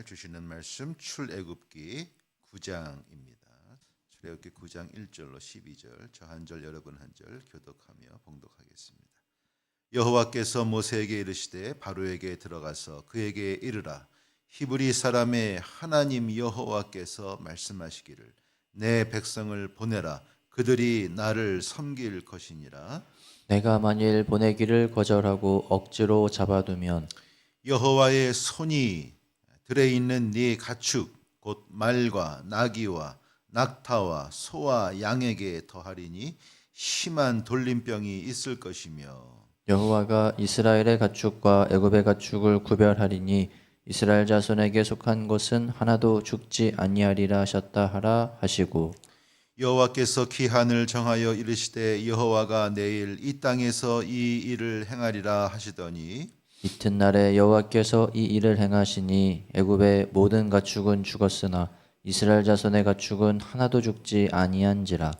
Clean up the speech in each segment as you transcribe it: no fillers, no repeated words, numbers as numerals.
날 주시는 말씀 출애굽기 9장입니다. 출애굽기 9장 1절로 12절 저 한 절 여러분 한 절 교독하며 봉독하겠습니다. 여호와께서 모세에게 이르시되 바로에게 들어가서 그에게 이르라 히브리 사람의 하나님 여호와께서 말씀하시기를 내 백성을 보내라 그들이 나를 섬길 것이니라. 내가 만일 보내기를 거절하고 억지로 잡아두면 여호와의 손이 들에 있는 네 가축 곧 말과 나귀와 낙타와 소와 양에게 더하리니 심한 돌림병이 있을 것이며 여호와가 이스라엘의 가축과 애굽의 가축을 구별하리니 이스라엘 자손에게 속한 것은 하나도 죽지 아니하리라 하셨다 하라 하시고 여호와께서 기한을 정하여 이르시되 여호와가 내일 이 땅에서 이 일을 행하리라 하시더니 이튿날에 여호와께서 이 일을 행하시니 애굽의 모든 가축은 죽었으나 이스라엘 자손의 가축은 하나도 죽지 아니한지라.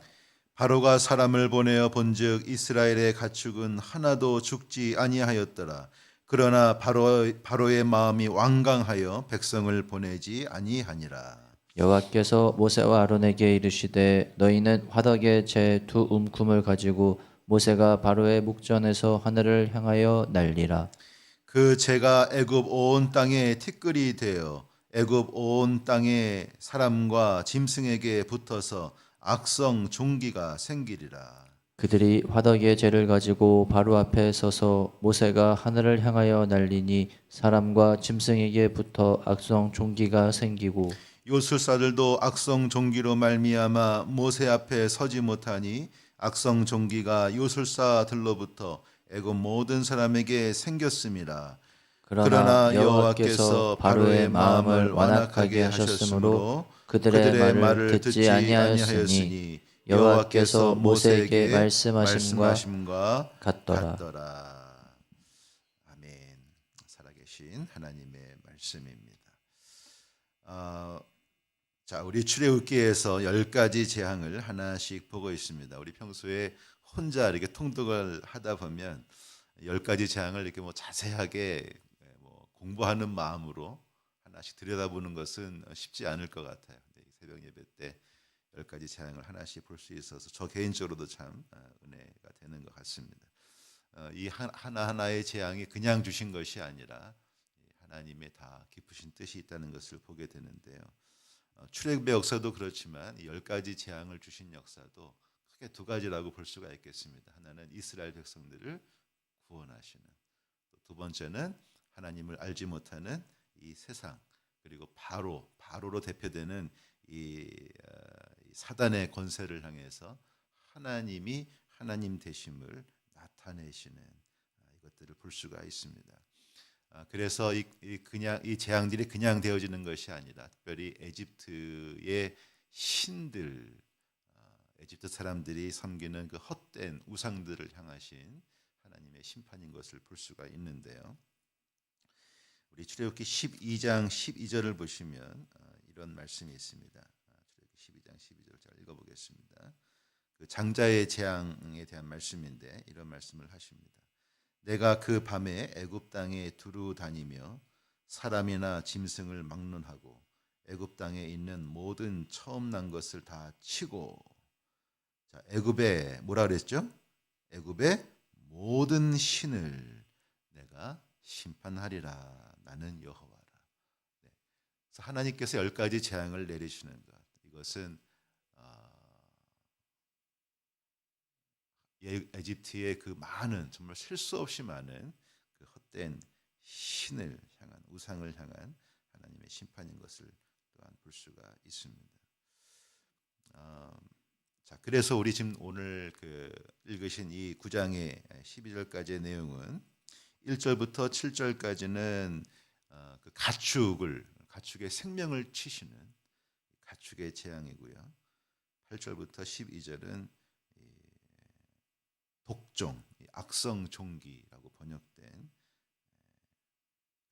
바로가 사람을 보내어 본즉 이스라엘의 가축은 하나도 죽지 아니하였더라. 그러나 바로의 마음이 완강하여 백성을 보내지 아니하니라. 여호와께서 모세와 아론에게 이르시되 너희는 화덕에 제 두 움큼을 가지고 모세가 바로의 목전에서 하늘을 향하여 날리라. 그 재가 애굽 온 땅에 티끌이 되어 애굽 온 땅에 사람과 짐승에게 붙어서 악성 종기가 생기리라. 그들이 화덕의 재를 가지고 바로 앞에 서서 모세가 하늘을 향하여 날리니 사람과 짐승에게 붙어 악성 종기가 생기고 요술사들도 악성 종기로 말미암아 모세 앞에 서지 못하니 악성 종기가 요술사들로부터 애굽 모든 사람에게 생겼음이라. 그러나 여호와께서 바로의 마음을 완악하게 하셨으므로 그들의 말을 듣지 아니하였으니 여호와께서 모세에게 말씀하심과 같더라. 아멘. 살아계신 하나님의 말씀입니다. 자, 우리 출애굽기에서 10가지 재앙을 하나씩 보고 있습니다. 우리 평소에 혼자 이렇게 통독을 하다 보면 10가지 재앙을 이렇게 자세하게 공부하는 마음으로 하나씩 들여다보는 것은 쉽지 않을 것 같아요. 새벽 예배 때 10가지 재앙을 하나씩 볼 수 있어서 저 개인적으로도 참 은혜가 되는 것 같습니다. 이 하나하나의 재앙이 그냥 주신 것이 아니라 하나님의 다 깊으신 뜻이 있다는 것을 보게 되는데요. 출애굽의 역사도 그렇지만 10가지 재앙을 주신 역사도 크게 두 가지라고 볼 수가 있겠습니다. 하나는 이스라엘 백성들을 구원하시는, 두 번째는 하나님을 알지 못하는 이 세상, 그리고 바로로 대표되는 이 사단의 권세를 향해서 하나님이 하나님 되심을 나타내시는 이것들을 볼 수가 있습니다. 그래서 이 재앙들이 그냥 되어지는 것이 아니라 특별히 에집트의 신들, 에집트 사람들이 섬기는 그 헛된 우상들을 향하신 하나님의 심판인 것을 볼 수가 있는데요. 우리 출애굽기 12장 12절을 보시면 이런 말씀이 있습니다. 출애굽기 12장 12절 잘 읽어보겠습니다. 그 장자의 재앙에 대한 말씀인데 이런 말씀을 하십니다. 내가 그 밤에 애굽 땅에 두루 다니며 사람이나 짐승을 막론하고 애굽 땅에 있는 모든 처음 난 것을 다 치고, 자, 애굽에 뭐라 그랬죠? 애굽의 모든 신을 내가 심판하리라. 나는 여호와라. 네. 그래서 하나님께서 10가지 재앙을 내리시는 것, 이것은 에집트의 그 많은, 정말 셀 수 없이 많은 그 헛된 신을 향한, 우상을 향한 하나님의 심판인 것을 또한 볼 수가 있습니다. 자, 그래서 우리 지금 오늘 읽으신 이 9장의 12절까지의 내용은 1절부터 7절까지는 그 가축의 생명을 치시는 가축의 재앙이고요. 8절부터 12절은 독종, 악성 종기라고 번역된,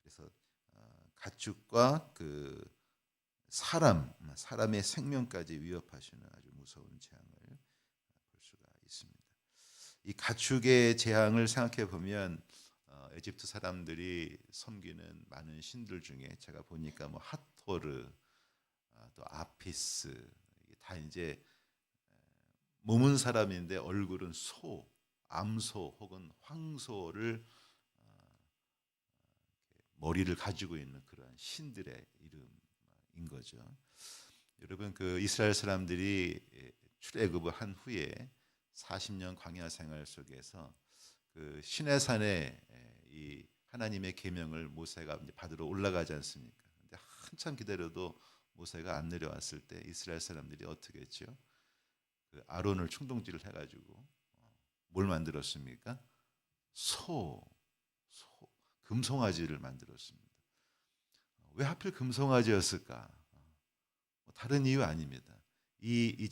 그래서 가축과 그 사람의 생명까지 위협하시는 아주 무서운 재앙을 볼 수가 있습니다. 이 가축의 재앙을 생각해 보면 에집트 사람들이 섬기는 많은 신들 중에 제가 보니까 뭐 하토르, 또 아피스, 이게 다 이제 몸은 사람인데 얼굴은 소, 암소 혹은 황소를 머리를 가지고 있는 그런 신들의 이름인 거죠. 여러분 그 이스라엘 사람들이 출애굽을 한 후에 40년 광야 생활 속에서 그 시내산에 이 하나님의 계명을 모세가 이제 받으러 올라가지 않습니까? 근데 한참 기다려도 모세가 안 내려왔을 때 이스라엘 사람들이 어떻게 했죠? 그 아론을 충동질을 해가지고 뭘 만들었습니까? 소, 금송아지를 만들었습니다. 왜 하필 금송아지였을까? 뭐 다른 이유 아닙니다. 이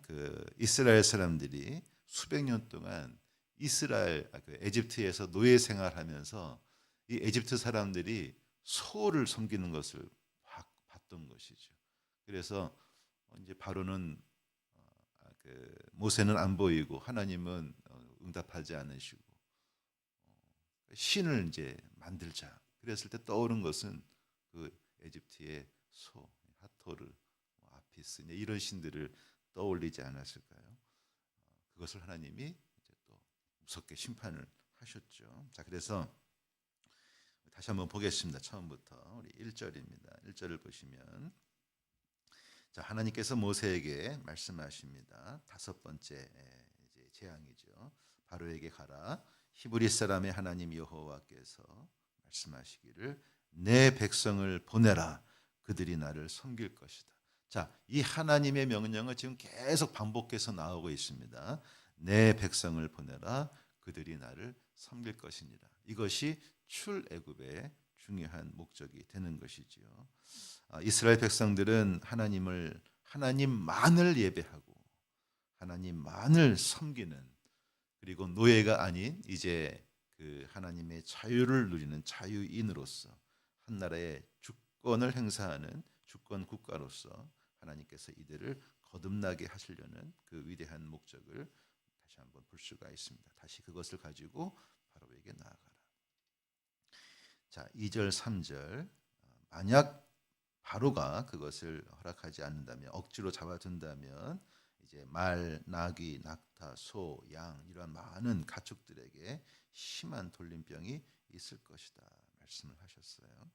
그 이스라엘 사람들이 수백 년 동안 그 에집트에서 노예 생활하면서 이 에집트 사람들이 소를 섬기는 것을 봤던 것이죠. 그래서 이제 바로는 그 모세는 안 보이고 하나님은 응답하지 않으시고 신을 이제 만들자. 그랬을 때 떠오른 것은 그 에집트의 소, 하토르, 아피스 이런 신들을 떠올리지 않았을까요? 그것을 하나님이 이제 또 무섭게 심판을 하셨죠. 자, 그래서 다시 한번 보겠습니다. 처음부터 우리 1절입니다. 1절을 보시면 자, 하나님께서 모세에게 말씀하십니다. 다섯 번째 이제 재앙이죠. 바로에게 가라. 히브리 사람의 하나님 여호와께서 말씀하시기를 내 백성을 보내라. 그들이 나를 섬길 것이다. 자, 이 하나님의 명령은 지금 계속 반복해서 나오고 있습니다. 내 백성을 보내라. 그들이 나를 섬길 것이니라. 이것이 출애굽의 중요한 목적이 되는 것이지요. 이스라엘 백성들은 하나님만을 예배하고 하나님만을 섬기는 그리고 노예가 아닌 이제 그 하나님의 자유를 누리는 자유인으로서 한 나라의 주권을 행사하는 주권 국가로서 하나님께서 이들을 거듭나게 하시려는 그 위대한 목적을 다시 한번 볼 수가 있습니다. 다시 그것을 가지고 바로에게 나아가라. 자, 2절, 3절. 만약 바로가 그것을 허락하지 않는다면 억지로 잡아둔다면 이제 말, 나귀, 낙타, 소, 양 이러한 많은 가축들에게 심한 돌림병이 있을 것이다 말씀을 하셨어요.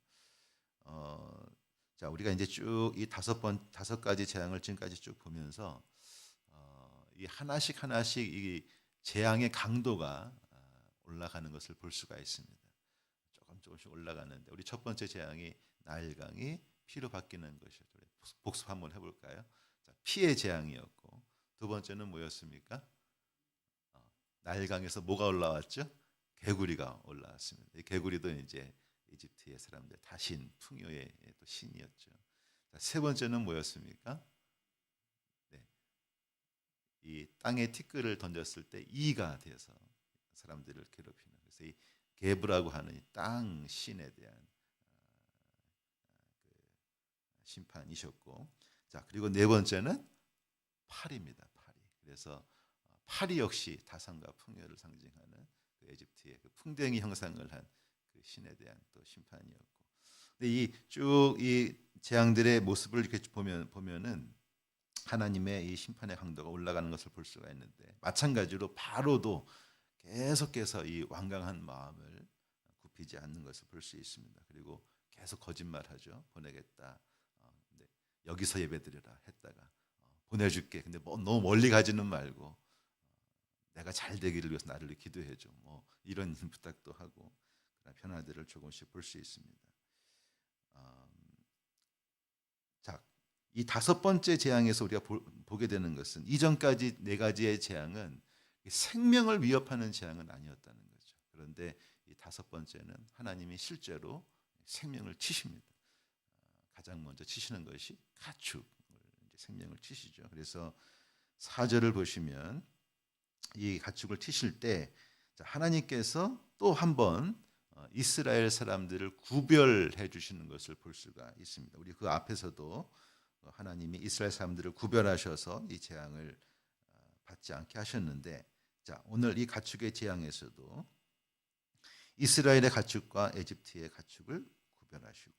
자, 우리가 이제 쭉 이 다섯 가지 재앙을 지금까지 쭉 보면서 이 하나씩 이 재앙의 강도가 올라가는 것을 볼 수가 있습니다. 조금씩 올라가는데 우리 첫 번째 재앙이 나일강이 피로 바뀌는 것이었죠. 복습 한번 해볼까요? 자, 피의 재앙이었고 두 번째는 뭐였습니까? 나일강에서 뭐가 올라왔죠? 개구리가 올라왔습니다. 이 개구리도 이제 이집트의 사람들 다신 풍요의 또 신이었죠. 자, 세 번째는 뭐였습니까? 네, 이 땅에 티끌을 던졌을 때 이가 돼서 사람들을 괴롭히는 그래서 이 게브라고 하는 땅 신에 대한 심판이셨고, 자 그리고 네 번째는 파리입니다. 파리. 그래서 파리 역시 다산과 풍요를 상징하는 그 에집트의 그 풍뎅이 형상을 한 그 신에 대한 또 심판이었고, 근데 이 쭉 이 재앙들의 모습을 이렇게 보면은 하나님의 이 심판의 강도가 올라가는 것을 볼 수가 있는데 마찬가지로 바로도 계속해서 이 완강한 마음을 굽히지 않는 것을 볼 수 있습니다. 그리고 계속 거짓말하죠. 보내겠다. 근데 여기서 예배드려라 했다가 보내줄게. 근데 뭐 너무 멀리 가지는 말고 내가 잘 되기를 위해서 나를 기도해줘. 뭐 이런 부탁도 하고 그런 변화들을 조금씩 볼 수 있습니다. 자, 이 다섯 번째 재앙에서 우리가 보게 되는 것은 이전까지 네 가지의 재앙은 생명을 위협하는 재앙은 아니었다는 거죠. 그런데 이 다섯 번째는 하나님이 실제로 생명을 치십니다. 가장 먼저 치시는 것이 가축, 생명을 치시죠. 그래서 4절을 보시면 이 가축을 치실 때 하나님께서 또 한 번 이스라엘 사람들을 구별해 주시는 것을 볼 수가 있습니다. 우리 그 앞에서도 하나님이 이스라엘 사람들을 구별하셔서 이 재앙을 받지 않게 하셨는데, 자 오늘 이 가축의 재앙에서도 이스라엘의 가축과 에집트의 가축을 구별하시고,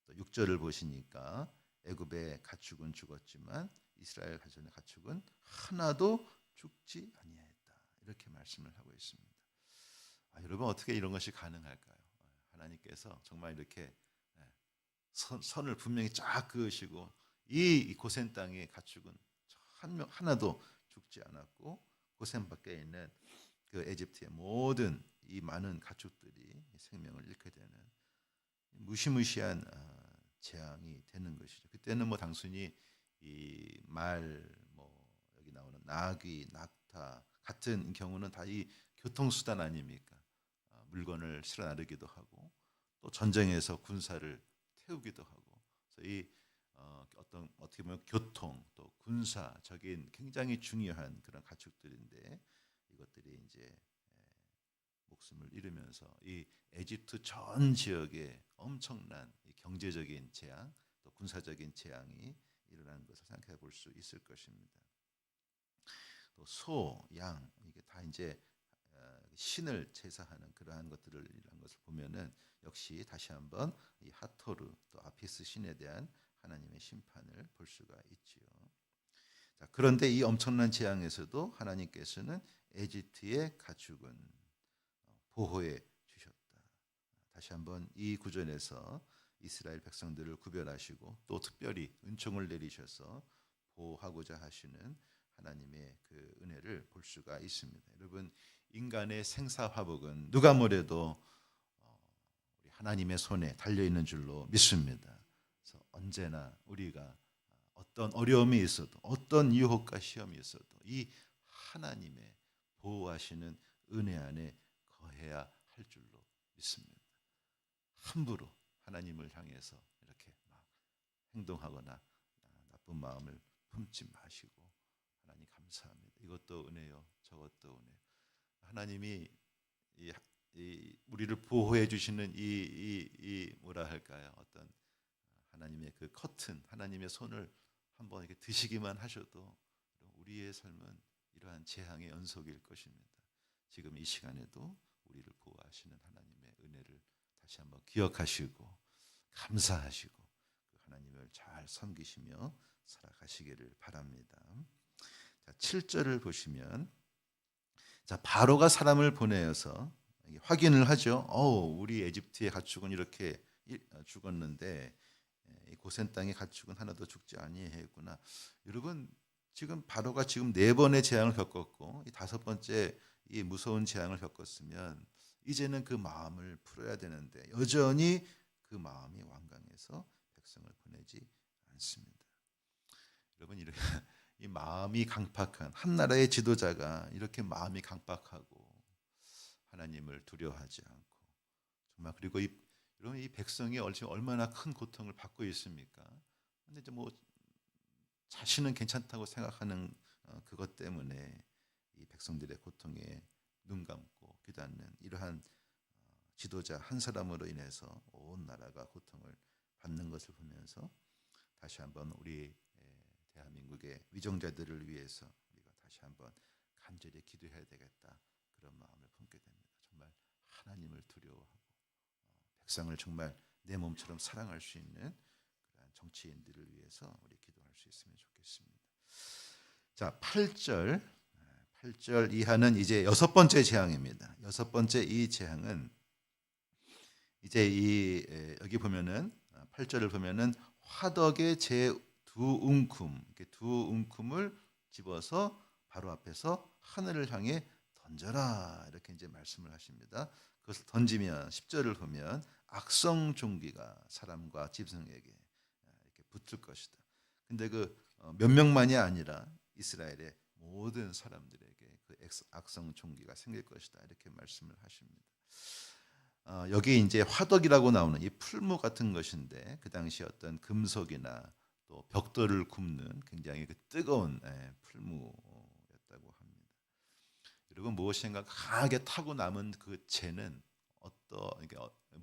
또 6절을 보시니까 애굽의 가축은 죽었지만 이스라엘 자손의 가축은 하나도 죽지 아니하였다. 이렇게 말씀을 하고 있습니다. 여러분 어떻게 이런 것이 가능할까요? 하나님께서 정말 이렇게 선을 분명히 쫙 그으시고 이 고센 땅의 가축은 하나도 죽지 않았고 고센 밖에 있는 그 에집트의 모든 이 많은 가축들이 생명을 잃게 되는 무시무시한 재앙이 되는 것이죠. 그때는 뭐 단순히 이 뭐 여기 나오는 나귀, 낙타 같은 경우는 다 이 교통수단 아닙니까? 물건을 실어 나르기도 하고 또 전쟁에서 군사를 태우기도 하고, 그래서 이 어떻게 보면 교통 또 군사적인 굉장히 중요한 그런 가축들인데 이것들이 이제 목숨을 잃으면서 이 에집트 전 지역에 엄청난 경제적인 재앙 또 군사적인 재앙이 일어나는 것을 생각해 볼 수 있을 것입니다. 또 소, 양 이게 다 이제 신을 제사하는 그러한 것들을 이런 것을 보면은 역시 다시 한번 이 하토르 또 아피스 신에 대한 하나님의 심판을 볼 수가 있지요. 자, 그런데 이 엄청난 재앙에서도 하나님께서는 에집트의 가축은 보호해 주셨다. 다시 한번 이 구절에서 이스라엘 백성들을 구별하시고 또 특별히 은총을 내리셔서 보호하고자 하시는 하나님의 그 은혜를 볼 수가 있습니다. 여러분 인간의 생사화복은 누가 뭐래도 우리 하나님의 손에 달려 있는 줄로 믿습니다. 그래서 언제나 우리가 어떤 어려움이 있어도 어떤 유혹과 시험이 있어도 이 하나님의 보호하시는 은혜 안에 거해야 할 줄로 믿습니다. 함부로 하나님을 향해서 이렇게 막 행동하거나 나쁜 마음을 품지 마시고 하나님 감사합니다. 이것도 은혜요, 저것도 은혜. 하나님이 이 우리를 보호해 주시는 이 뭐라 할까요? 어떤 하나님의 그 커튼, 하나님의 손을 한번 이렇게 드시기만 하셔도 우리의 삶은 이러한 재앙의 연속일 것입니다. 지금 이 시간에도 우리를 보호하시는 하나님의 은혜를 다시 한번 기억하시고 감사하시고 그 하나님을 잘 섬기시며 살아가시기를 바랍니다. 자, 7절을 보시면 자, 바로가 사람을 보내어서 확인을 하죠. 우리 에집트의 가축은 이렇게 죽었는데 이 고센 땅의 가축은 하나도 죽지 아니하였구나. 여러분 지금 바로가 지금 4번의 재앙을 겪었고 이 5번째 이 무서운 재앙을 겪었으면 이제는 그 마음을 풀어야 되는데 여전히 그 마음이 완강해서 백성을 보내지 않습니다. 여러분 이렇게 이 마음이 강팍한 한 나라의 지도자가 이렇게 마음이 강팍하고 하나님을 두려워하지 않고 정말 그리고 여러분 이 백성이 얼마나 큰 고통을 받고 있습니까? 근데 이제 뭐 자신은 괜찮다고 생각하는 그것 때문에 이 백성들의 고통에 눈 감고 귀 닫는 이러한 지도자 한 사람으로 인해서 온 나라가 고통을 받는 것을 보면서 다시 한번 우리 대한민국의 위정자들을 위해서 우리가 다시 한번 간절히 기도해야 되겠다 그런 마음을 품게 됩니다. 정말 하나님을 두려워하고 백성을 정말 내 몸처럼 사랑할 수 있는 그런 정치인들을 위해서 우리 기도할 수 있으면 좋겠습니다. 자, 8절 이하는 이제 6번째 재앙입니다. 6번째 이 재앙은 이제 여기 보면은 8절을 보면은 화덕의 두 웅큼을 집어서 바로 앞에서 하늘을 향해 던져라 이렇게 이제 말씀을 하십니다. 그것을 던지면 10절을 보면 악성 종기가 사람과 짐승에게 이렇게 붙을 것이다. 근데 그 몇 명만이 아니라 이스라엘의 모든 사람들에게 그 악성 종기가 생길 것이다 이렇게 말씀을 하십니다. 여기 이제 화덕이라고 나오는 이 풀무 같은 것인데 그 당시 어떤 금속이나 또 벽돌을 굽는 굉장히 그 뜨거운 풀무였다고 합니다. 여러분 무엇인가 강하게 타고 남은 그 재는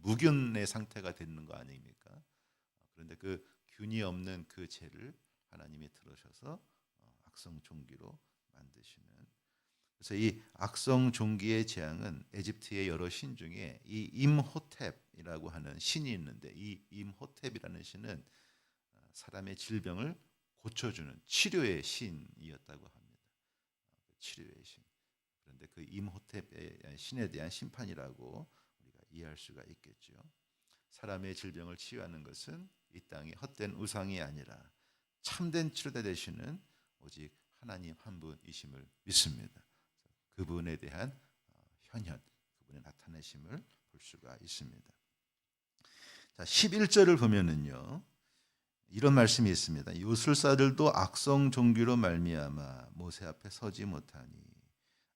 무균의 상태가 되는 거 아닙니까? 그런데 그 균이 없는 그 재를 하나님이 들으셔서 악성 종기로 만드시는. 그래서 이 악성 종기의 재앙은 에집트의 여러 신 중에 이 임호탭이라고 하는 신이 있는데, 이 임호탭이라는 신은 사람의 질병을 고쳐주는 치료의 신이었다고 합니다. 치료의 신. 그런데 그 임호탭의 신에 대한 심판이라고 우리가 이해할 수가 있겠죠. 사람의 질병을 치유하는 것은 이 땅의 헛된 우상이 아니라 참된 치료자 되시는 오직 하나님 한 분이심을 믿습니다. 그분에 대한 현현, 그분의 나타내심을 볼 수가 있습니다. 자, 11절을 보면은요, 이런 말씀이 있습니다. 요술사들도 악성 종기로 말미암아 모세 앞에 서지 못하니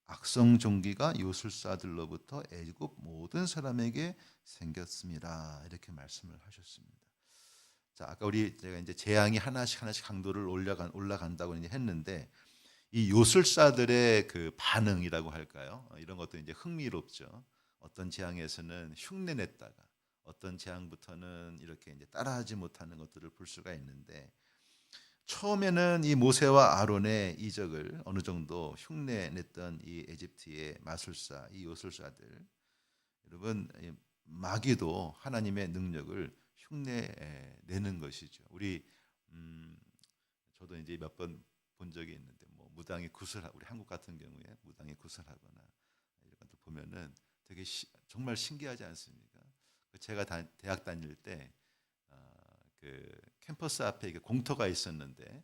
악성 종기가 요술사들로부터 애굽 모든 사람에게 생겼습니다. 이렇게 말씀을 하셨습니다. 자, 아까 제가 이제 재앙이 하나씩 강도를 올라간다고 이제 했는데, 이 요술사들의 그 반응이라고 할까요? 이런 것도 이제 흥미롭죠. 어떤 재앙에서는 흉내냈다가 어떤 재앙부터는 이렇게 이제 따라하지 못하는 것들을 볼 수가 있는데, 처음에는 이 모세와 아론의 이적을 어느 정도 흉내냈던 이 에집트의 마술사, 이 요술사들, 여러분, 마귀도 하나님의 능력을 흉내내는 것이죠. 저도 이제 몇 번 본 적이 있는데, 뭐 무당이 우리 한국 같은 경우에 무당이 구슬하거나 이런 것들 보면은 되게 정말 신기하지 않습니까? 제가 대학 다닐 때 그 캠퍼스 앞에 이게 공터가 있었는데,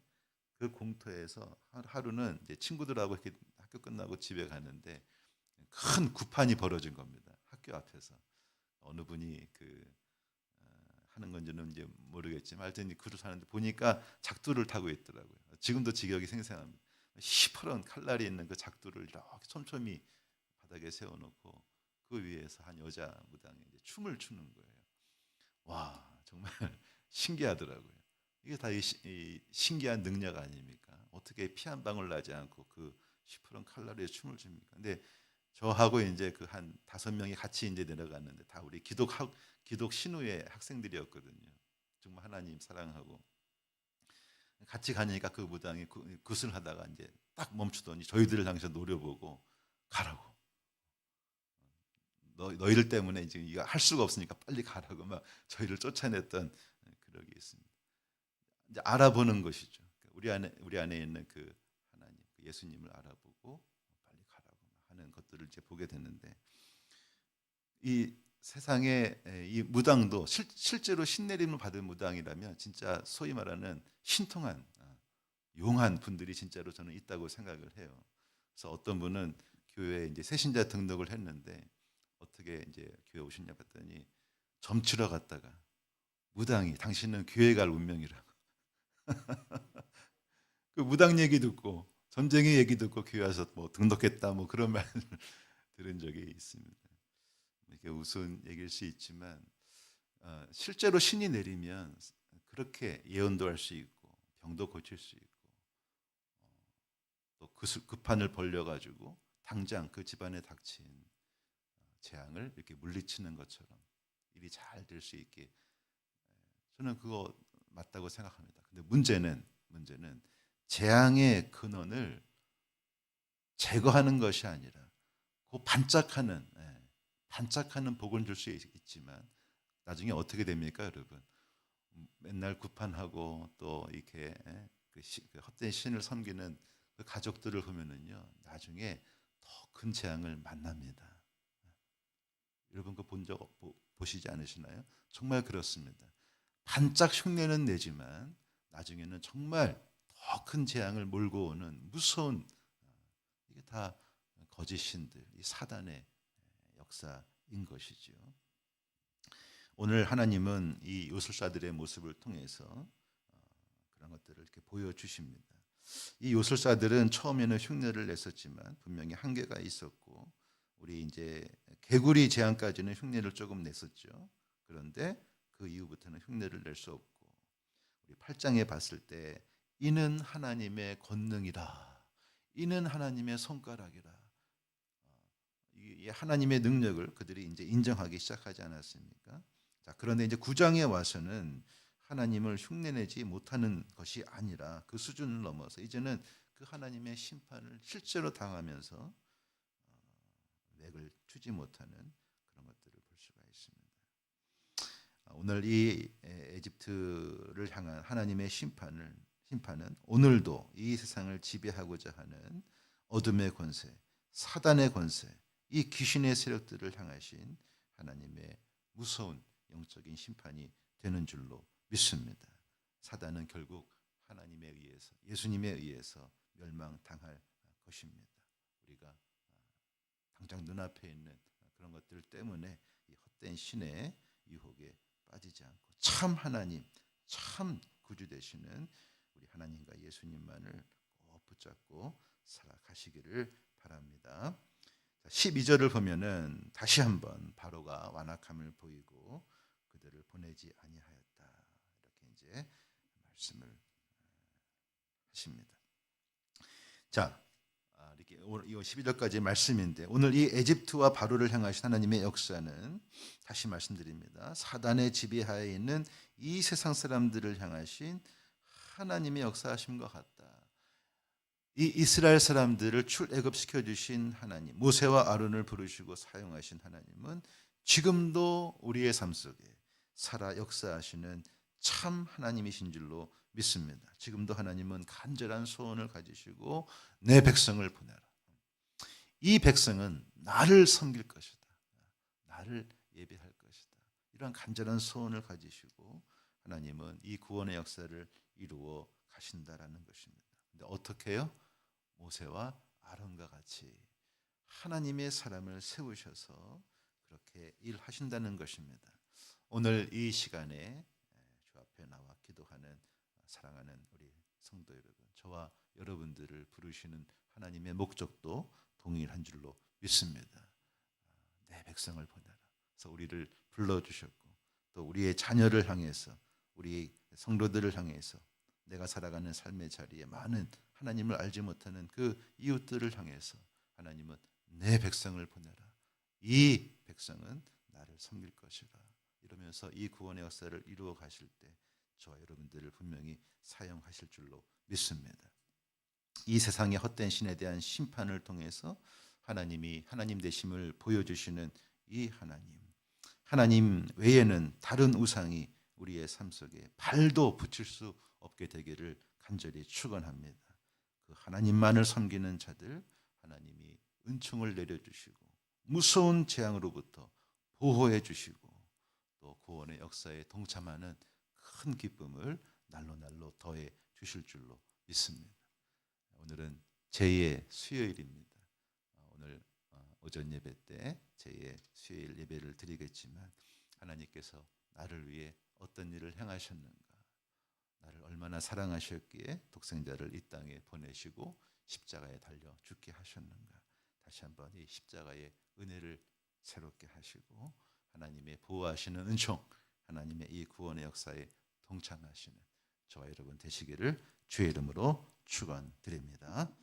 그 공터에서 하루는 이제 친구들하고 이렇게 학교 끝나고 집에 가는데 큰 구판이 벌어진 겁니다. 학교 앞에서. 어느 분이 하는 건지는 이제 모르겠지만 하여튼 글을 사는데 보니까 작두를 타고 있더라고요. 지금도 지경이 생생합니다. 시퍼런 칼날이 있는 그 작두를 이렇게 촘촘히 바닥에 세워놓고 그 위에서 한 여자 무당이 이제 춤을 추는 거예요. 와, 정말 신기하더라고요. 이게 다 이 신기한 능력 아닙니까? 어떻게 피 한 방울 나지 않고 그 시퍼런 칼날에 춤을 춥니까? 근데 저하고 이제 그 한 5명이 같이 이제 내려갔는데 다 우리 기독 신우의 학생들이었거든요. 정말 하나님 사랑하고 같이 가니까 그 무당이 굿을 하다가 이제 딱 멈추더니 저희들을 향해서 노려보고 가라고. 너희들 때문에 이제 이거 할 수가 없으니까 빨리 가라고 막 저희를 쫓아냈던 그런 게 있습니다. 이제 알아보는 것이죠. 우리 안에 있는 그 하나님, 그 예수님을 알아보고 빨리 가라고 하는 것들을 이제 보게 됐는데, 이 세상에 이 무당도 실제로 신내림을 받은 무당이라면 진짜 소위 말하는 신통한 용한 분들이 진짜로 저는 있다고 생각을 해요. 그래서 어떤 분은 교회에 이제 새신자 등록을 했는데 어떻게 이제 교회 오셨냐 봤더니 점치러 갔다가 무당이 당신은 교회 갈 운명이라고. 그 무당 얘기 듣고 전쟁의 얘기 듣고 교회 와서 뭐 등록했다 뭐 그런 말을 들은 적이 있습니다. 이렇게 우스운 얘기일 수 있지만 실제로 신이 내리면 그렇게 예언도 할 수 있고 병도 고칠 수 있고 또 그 판을 벌려가지고 당장 그 집안에 닥친 재앙을 이렇게 물리치는 것처럼 일이 잘 될 수 있게, 저는 그거 맞다고 생각합니다. 근데 문제는 재앙의 근원을 제거하는 것이 아니라 그 반짝하는 복을 줄 수 있지만 나중에 어떻게 됩니까, 여러분? 맨날 구판하고 또 이렇게 그 헛된 신을 섬기는 그 가족들을 보면은요, 나중에 더 큰 재앙을 만납니다. 여러분 보시지 않으시나요? 정말 그렇습니다. 반짝 흉내는 내지만 나중에는 정말 더 큰 재앙을 몰고 오는 무서운, 이게 다 거짓 신들, 이 사단의 역사인 것이죠. 오늘 하나님은 이 요술사들의 모습을 통해서 그런 것들을 이렇게 보여주십니다. 이 요술사들은 처음에는 흉내를 냈었지만 분명히 한계가 있었고, 우리 이제 개구리 재앙까지는 흉내를 조금 냈었죠. 그런데 그 이후부터는 흉내를 낼 수 없고, 우리 8장에 봤을 때 이는 하나님의 권능이라, 이는 하나님의 손가락이라, 이 하나님의 능력을 그들이 이제 인정하기 시작하지 않았습니까? 자, 그런데 이제 9장에 와서는 하나님을 흉내내지 못하는 것이 아니라 그 수준을 넘어서 이제는 그 하나님의 심판을 실제로 당하면서 맥을 추지 못하는 그런 것들을 볼 수가 있습니다. 오늘 이 에집트를 향한 하나님의 심판은 오늘도 이 세상을 지배하고자 하는 어둠의 권세, 사단의 권세, 이 귀신의 세력들을 향하신 하나님의 무서운 영적인 심판이 되는 줄로 믿습니다. 사단은 결국 하나님에 의해서, 예수님에 의해서 멸망당할 것입니다. 우리가 당장 눈앞에 있는 그런 것들 때문에 이 헛된 신의 유혹에 빠지지 않고 참 하나님, 참 구주 되시는 우리 하나님과 예수님만을 꼭 붙잡고 살아가시기를 바랍니다. 12절을 보면은 다시 한번 바로가 완악함을 보이고 그들을 보내지 아니하였다. 이렇게 이제 말씀을 하십니다. 자, 이렇게 이 12절까지의 말씀인데 오늘 이 에집트와 바로를 향하신 하나님의 역사는 다시 말씀드립니다. 사단의 지배하에 있는 이 세상 사람들을 향하신 하나님의 역사하심과 같다. 이 이스라엘 사람들을 출애굽시켜 주신 하나님, 모세와 아론을 부르시고 사용하신 하나님은 지금도 우리의 삶 속에 살아 역사하시는 참 하나님이신 줄로 믿습니다. 지금도 하나님은 간절한 소원을 가지시고 내 백성을 보내라. 이 백성은 나를 섬길 것이다. 나를 예배할 것이다. 이러한 간절한 소원을 가지시고 하나님은 이 구원의 역사를 이루어 가신다라는 것입니다. 근데 어떻게 해요? 모세와 아론과 같이 하나님의 사람을 세우셔서 그렇게 일하신다는 것입니다. 오늘 이 시간에 주 앞에 나와 기도하는 사랑하는 우리 성도 여러분, 저와 여러분들을 부르시는 하나님의 목적도 동일한 줄로 믿습니다. 내 백성을 보내라. 그래서 우리를 불러주셨고 또 우리의 자녀를 향해서 우리 성도들을 향해서 내가 살아가는 삶의 자리에 많은 하나님을 알지 못하는 그 이웃들을 향해서 하나님은 내 백성을 보내라. 이 백성은 나를 섬길 것이라. 이러면서 이 구원의 역사를 이루어 가실 때 저와 여러분들을 분명히 사용하실 줄로 믿습니다. 이 세상의 헛된 신에 대한 심판을 통해서 하나님이 하나님 되심을 보여주시는 이 하나님 외에는 다른 우상이 우리의 삶 속에 발도 붙일 수 없게 되기를 간절히 축원합니다. 그 하나님만을 섬기는 자들 하나님이 은총을 내려주시고 무서운 재앙으로부터 보호해 주시고 또 구원의 역사에 동참하는 큰 기쁨을 날로 더해 주실 줄로 믿습니다. 오늘은 제2의 수요일입니다. 오늘 오전 예배 때 제2의 수요일 예배를 드리겠지만 하나님께서 나를 위해 어떤 일을 행하셨는가, 나를 얼마나 사랑하셨기에 독생자를 이 땅에 보내시고 십자가에 달려 죽게 하셨는가, 다시 한번 이 십자가의 은혜를 새롭게 하시고 하나님의 보호하시는 은총, 하나님의 이 구원의 역사에 동참하시는 저와 여러분 되시기를 주의 이름으로 축원드립니다.